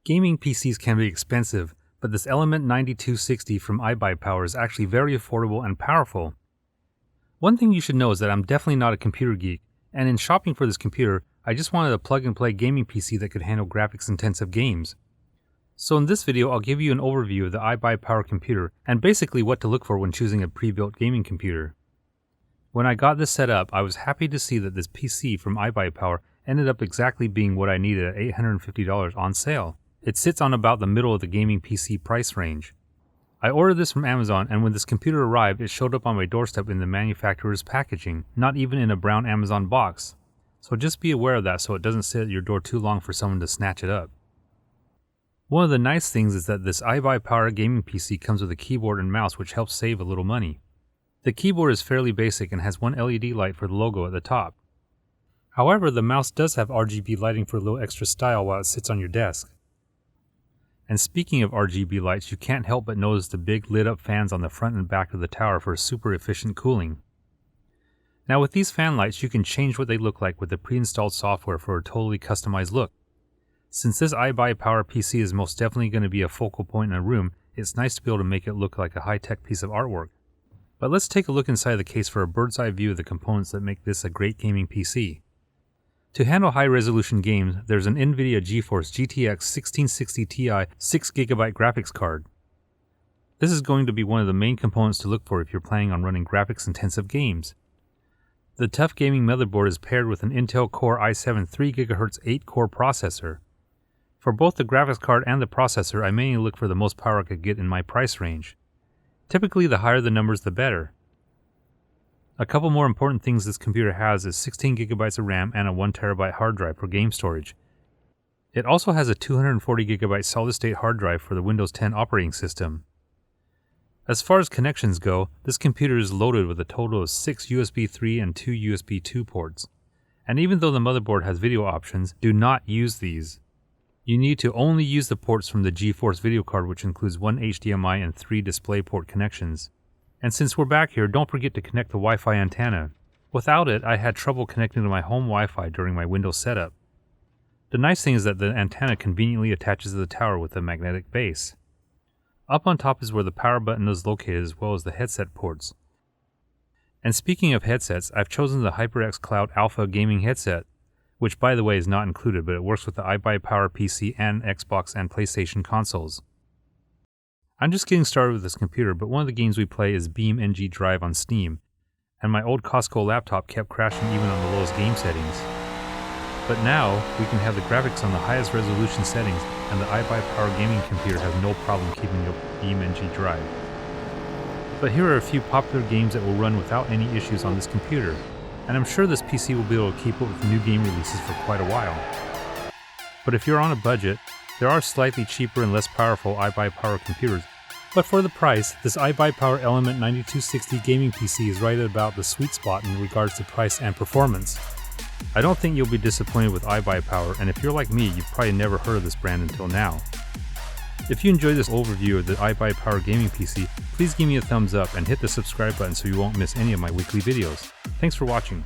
Gaming PCs can be expensive, but this Element 9260 from iBuyPower is actually very affordable and powerful. One thing you should know is that I'm definitely not a computer geek, and in shopping for this computer, I just wanted a plug-and-play gaming PC that could handle graphics-intensive games. So in this video, I'll give you an overview of the iBuyPower computer and basically what to look for when choosing a pre-built gaming computer. When I got this set up, I was happy to see that this PC from iBuyPower ended up exactly being what I needed at $850 on sale. It sits on about the middle of the gaming PC price range. I ordered this from Amazon, and when this computer arrived, it showed up on my doorstep in the manufacturer's packaging, not even in a brown Amazon box. So just be aware of that so it doesn't sit at your door too long for someone to snatch it up. One of the nice things is that this iBuyPower gaming PC comes with a keyboard and mouse, which helps save a little money. The keyboard is fairly basic and has one LED light for the logo at the top. However, the mouse does have RGB lighting for a little extra style while it sits on your desk. And speaking of RGB lights, you can't help but notice the big lit up fans on the front and back of the tower for super efficient cooling. Now with these fan lights, you can change what they look like with the pre-installed software for a totally customized look. Since this iBuyPower PC is most definitely going to be a focal point in a room, it's nice to be able to make it look like a high-tech piece of artwork. But let's take a look inside the case for a bird's eye view of the components that make this a great gaming PC. To handle high-resolution games, there's an NVIDIA GeForce GTX 1660 Ti 6GB graphics card. This is going to be one of the main components to look for if you're planning on running graphics-intensive games. The tough gaming motherboard is paired with an Intel Core i7 3GHz 8-core processor. For both the graphics card and the processor, I mainly look for the most power I could get in my price range. Typically, the higher the numbers, the better. A couple more important things this computer has is 16GB of RAM and a 1TB hard drive for game storage. It also has a 240GB solid-state hard drive for the Windows 10 operating system. As far as connections go, this computer is loaded with a total of 6 USB 3 and 2 USB 2 ports. And even though the motherboard has video options, do not use these. You need to only use the ports from the GeForce video card, which includes 1 HDMI and 3 DisplayPort connections. And since we're back here, don't forget to connect the Wi-Fi antenna. Without it, I had trouble connecting to my home Wi-Fi during my Windows setup. The nice thing is that the antenna conveniently attaches to the tower with a magnetic base. Up on top is where the power button is located, as well as the headset ports. And speaking of headsets, I've chosen the HyperX Cloud Alpha gaming headset, which by the way is not included, but it works with the iBuyPower PC and Xbox and PlayStation consoles. I'm just getting started with this computer, but one of the games we play is Beam NG Drive on Steam, and my old Costco laptop kept crashing even on the lowest game settings. But now, we can have the graphics on the highest resolution settings, and the iBuyPower gaming computer has no problem keeping up Beam NG Drive. But here are a few popular games that will run without any issues on this computer, and I'm sure this PC will be able to keep up with new game releases for quite a while. But if you're on a budget, there are slightly cheaper and less powerful iBuyPower computers, but for the price, this iBuyPower Element 9260 gaming PC is right at about the sweet spot in regards to price and performance. I don't think you'll be disappointed with iBuyPower, and if you're like me, you've probably never heard of this brand until now. If you enjoyed this overview of the iBuyPower gaming PC, please give me a thumbs up and hit the subscribe button so you won't miss any of my weekly videos. Thanks for watching.